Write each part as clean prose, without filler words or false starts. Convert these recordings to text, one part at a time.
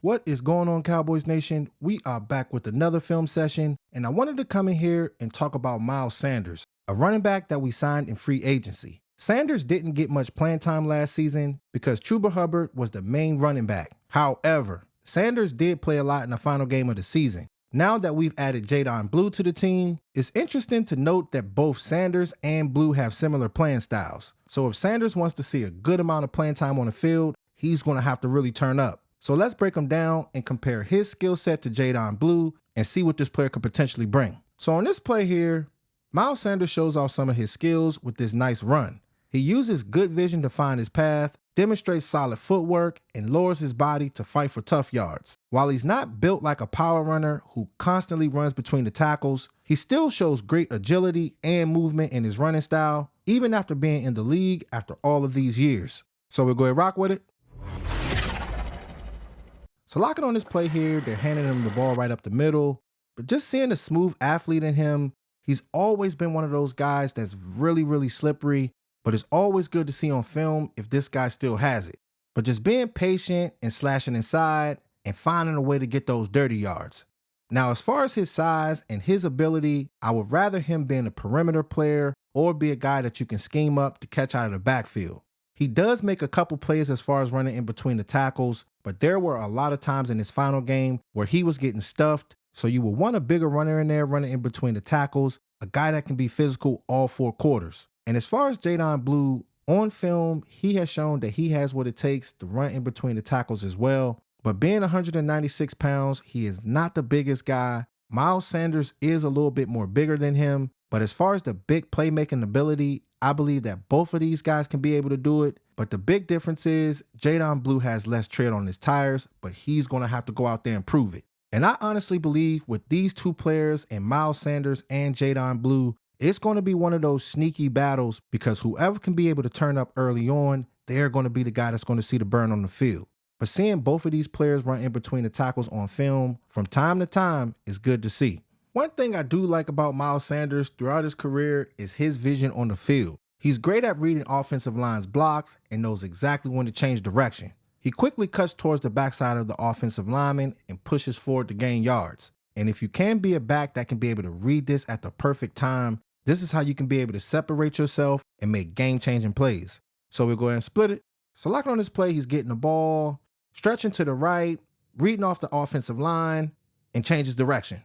What is going on, Cowboys Nation? We are back with another film session, and I wanted to come in here and talk about Miles Sanders, a running back that we signed in free agency. Sanders didn't get much playing time last season because Chuba Hubbard was the main running back. However, Sanders did play a lot in the final game of the season. Now that we've added Jaydon Blue to the team, it's interesting to note that both Sanders and Blue have similar playing styles. So if Sanders wants to see a good amount of playing time on the field, he's going to have to really turn up. So let's break them down and compare his skill set to Jaydon Blue and see what this player could potentially bring. So on this play here, Miles Sanders shows off some of his skills with this nice run. He uses good vision to find his path, demonstrates solid footwork, and lowers his body to fight for tough yards. While he's not built like a power runner who constantly runs between the tackles, he still shows great agility and movement in his running style, even after being in the league after all of these years. So we'll go ahead and rock with it. So locking on this play here, they're handing him the ball right up the middle, but just seeing the smooth athlete in him, he's always been one of those guys that's really slippery, but it's always good to see on film if this guy still has it. But just being patient and slashing inside and finding a way to get those dirty yards. Now, as far as his size and his ability, I would rather him being a perimeter player or be a guy that you can scheme up to catch out of the backfield. He does make a couple plays as far as running in between the tackles, but there were a lot of times in his final game where he was getting stuffed, so you would want a bigger runner in there running in between the tackles, a guy that can be physical all four quarters. And as far as Jaydon Blue, on film, he has shown that he has what it takes to run in between the tackles as well, but being 196 pounds, he is not the biggest guy. Miles Sanders is a little bit more bigger than him, but as far as the big playmaking ability, I believe that both of these guys can be able to do it, but the big difference is Jaydon Blue has less tread on his tires, but he's going to have to go out there and prove it. And I honestly believe with these two players and Miles Sanders and Jaydon Blue, it's going to be one of those sneaky battles because whoever can be able to turn up early on, they're going to be the guy that's going to see the burn on the field. But seeing both of these players run in between the tackles on film from time to time is good to see. One thing I do like about Miles Sanders throughout his career is his vision on the field. He's great at reading offensive line's blocks and knows exactly when to change direction. He quickly cuts towards the backside of the offensive lineman and pushes forward to gain yards. And if you can be a back that can be able to read this at the perfect time, this is how you can be able to separate yourself and make game-changing plays. So we'll go ahead and split it. So locking on this play, he's getting the ball, stretching to the right, reading off the offensive line, and changes direction.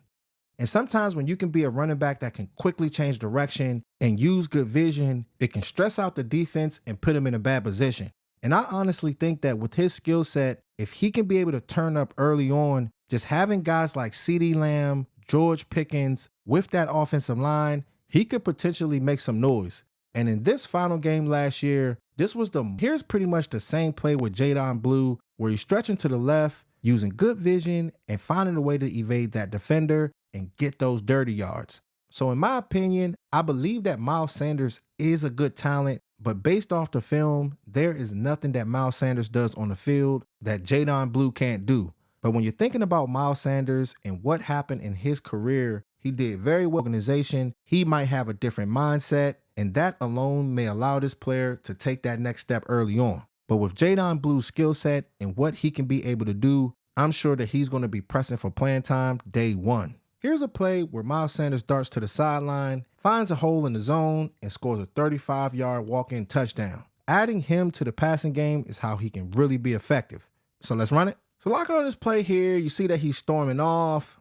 And sometimes when you can be a running back that can quickly change direction and use good vision, it can stress out the defense and put him in a bad position. And I honestly think that with his skill set, if he can be able to turn up early on, just having guys like CeeDee Lamb, George Pickens with that offensive line, he could potentially make some noise. And in this final game last year, here's pretty much the same play with Jaydon Blue, where he's stretching to the left, using good vision and finding a way to evade that defender and get those dirty yards. So in my opinion, I believe that Miles Sanders is a good talent, but based off the film, there is nothing that Miles Sanders does on the field that Jaydon Blue can't do. But when you're thinking about Miles Sanders and what happened in his career, he did very well in the organization. He might have a different mindset, and that alone may allow this player to take that next step early on. But with Jaydon Blue's skill set and what he can be able to do, I'm sure that he's going to be pressing for playing time day one. Here's a play where Miles Sanders darts to the sideline, finds a hole in the zone, and scores a 35-yard walk-in touchdown. Adding him to the passing game is how he can really be effective. So let's run it. So locking on this play here, you see that he's storming off.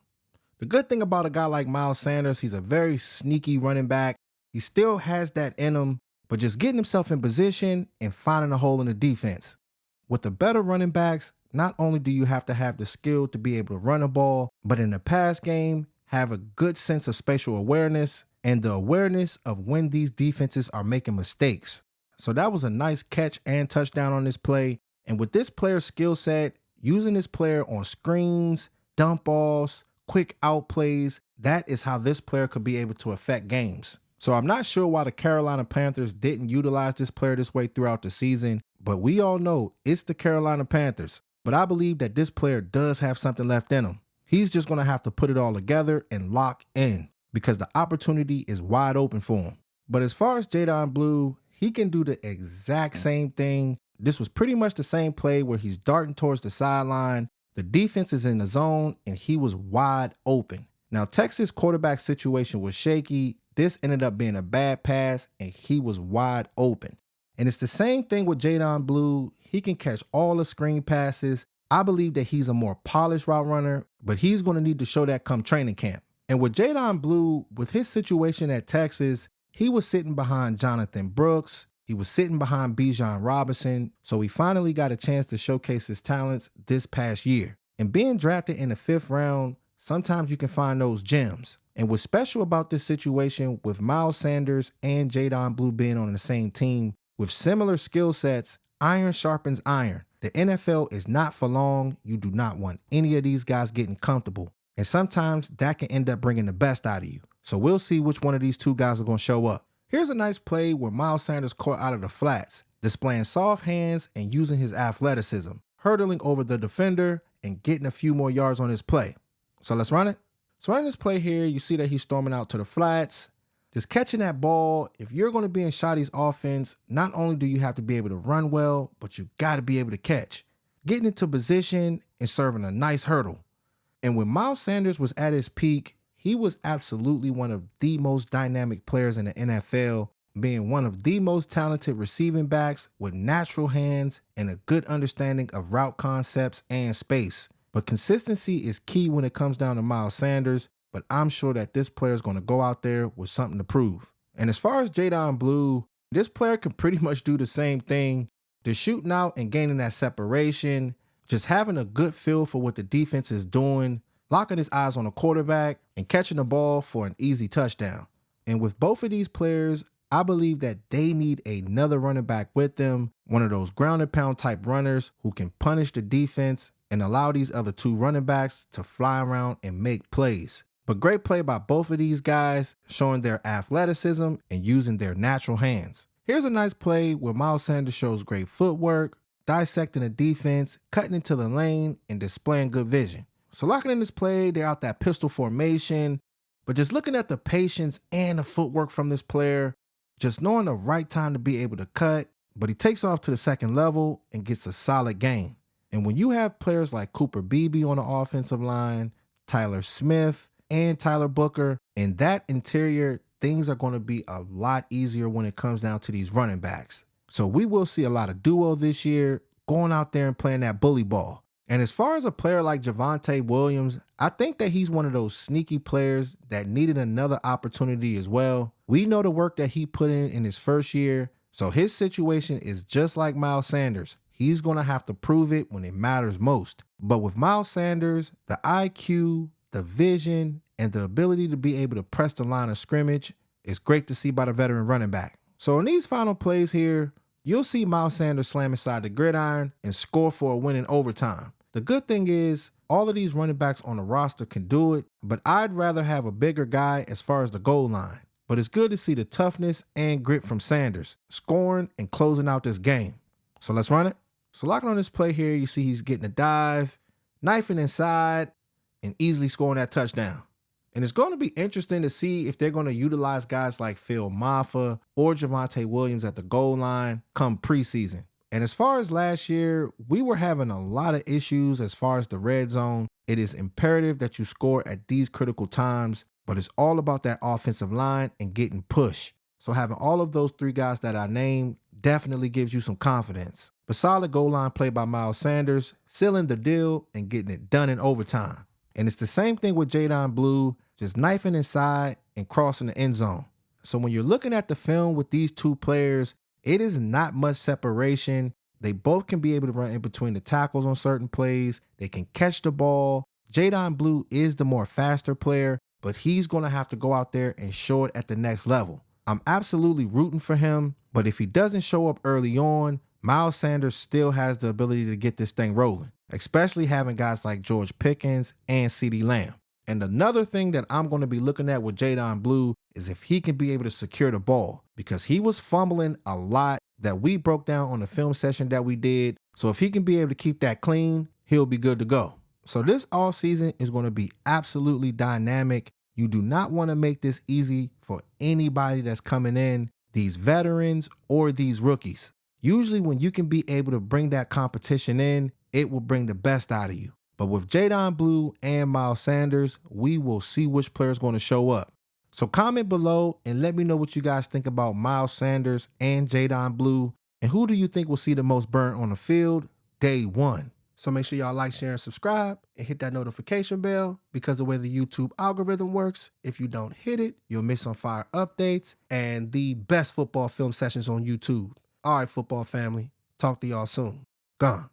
The good thing about a guy like Miles Sanders, he's a very sneaky running back. He still has that in him, but just getting himself in position and finding a hole in the defense. With the better running backs, not only do you have to have the skill to be able to run a ball, but in the pass game, have a good sense of spatial awareness and the awareness of when these defenses are making mistakes. So that was a nice catch and touchdown on this play. And with this player's skill set, using this player on screens, dump balls, quick out plays, that is how this player could be able to affect games. So I'm not sure why the Carolina Panthers didn't utilize this player this way throughout the season, but we all know it's the Carolina Panthers. But I believe that this player does have something left in him. He's just going to have to put it all together and lock in because the opportunity is wide open for him. But as far as Jaydon Blue, he can do the exact same thing. This was pretty much the same play where he's darting towards the sideline. The defense is in the zone, and he was wide open. Now, Texas' quarterback situation was shaky. This ended up being a bad pass, and he was wide open. And it's the same thing with Jaydon Blue. He can catch all the screen passes. I believe that he's a more polished route runner, but he's going to need to show that come training camp. And with Jaydon Blue, with his situation at Texas, he was sitting behind Jonathan Brooks. He was sitting behind Bijan Robinson. So he finally got a chance to showcase his talents this past year. And being drafted in the 5th round, sometimes you can find those gems. And what's special about this situation with Miles Sanders and Jaydon Blue being on the same team with similar skill sets, iron sharpens iron. The NFL is not for long. You do not want any of these guys getting comfortable. And sometimes that can end up bringing the best out of you. So we'll see which one of these two guys are going to show up. Here's a nice play where Miles Sanders caught out of the flats, displaying soft hands and using his athleticism, hurdling over the defender and getting a few more yards on his play. So let's run it. So running this play here, you see that he's storming out to the flats. Just catching that ball. If you're going to be in Shotty's offense, not only do you have to be able to run well, but you got to be able to catch. Getting into position and serving a nice hurdle. And when Miles Sanders was at his peak, he was absolutely one of the most dynamic players in the NFL, being one of the most talented receiving backs with natural hands and a good understanding of route concepts and space. But consistency is key when it comes down to Miles Sanders, but I'm sure that this player is going to go out there with something to prove. And as far as Jaydon Blue, this player can pretty much do the same thing. Just shooting out and gaining that separation, just having a good feel for what the defense is doing, locking his eyes on the quarterback, and catching the ball for an easy touchdown. And with both of these players, I believe that they need another running back with them, one of those ground and pound type runners who can punish the defense and allow these other two running backs to fly around and make plays. But great play by both of these guys, showing their athleticism and using their natural hands. Here's a nice play where Miles Sanders shows great footwork, dissecting the defense, cutting into the lane, and displaying good vision. So locking in this play, they're out that pistol formation, but just looking at the patience and the footwork from this player, just knowing the right time to be able to cut, but he takes off to the second level and gets a solid gain. And when you have players like Cooper Beebe on the offensive line, Tyler Smith, and Tyler Booker, in that interior, things are going to be a lot easier when it comes down to these running backs. So we will see a lot of duo this year, going out there and playing that bully ball. And as far as a player like Javonte Williams, I think that he's one of those sneaky players that needed another opportunity as well. We know the work that he put in his first year, so his situation is just like Miles Sanders. He's going to have to prove it when it matters most. But with Miles Sanders, the IQ, the vision, and the ability to be able to press the line of scrimmage is great to see by the veteran running back. So in these final plays here, you'll see Miles Sanders slam inside the gridiron and score for a win in overtime. The good thing is, all of these running backs on the roster can do it, but I'd rather have a bigger guy as far as the goal line. But it's good to see the toughness and grit from Sanders, scoring and closing out this game. So let's run it. So locking on this play here, you see he's getting a dive, knifing inside, and easily scoring that touchdown. And it's going to be interesting to see if they're going to utilize guys like Phil Maffa or Javonte Williams at the goal line come preseason. And as far as last year, we were having a lot of issues as far as the red zone. It is imperative that you score at these critical times, but it's all about that offensive line and getting push. So having all of those three guys that I named definitely gives you some confidence. But solid goal line play by Miles Sanders, sealing the deal and getting it done in overtime. And it's the same thing with Jaydon Blue, just knifing inside and crossing the end zone. So when you're looking at the film with these two players, it is not much separation. They both can be able to run in between the tackles on certain plays. They can catch the ball. Jaydon Blue is the more faster player, but he's going to have to go out there and show it at the next level. I'm absolutely rooting for him, but if he doesn't show up early on, Miles Sanders still has the ability to get this thing rolling, especially having guys like George Pickens and CeeDee Lamb. And another thing that I'm going to be looking at with Jaydon Blue is if he can be able to secure the ball, because he was fumbling a lot that we broke down on the film session that we did. So if he can be able to keep that clean, he'll be good to go. So this all season is going to be absolutely dynamic. You do not want to make this easy for anybody that's coming in, these veterans or these rookies. Usually when you can be able to bring that competition in, it will bring the best out of you. But with Jaydon Blue and Miles Sanders, we will see which player is going to show up. So comment below and let me know what you guys think about Miles Sanders and Jaydon Blue. And who do you think will see the most burn on the field day one? So make sure y'all like, share, and subscribe and hit that notification bell, because the way the YouTube algorithm works, if you don't hit it, you'll miss on fire updates and the best football film sessions on YouTube. All right, football family. Talk to y'all soon. Gone.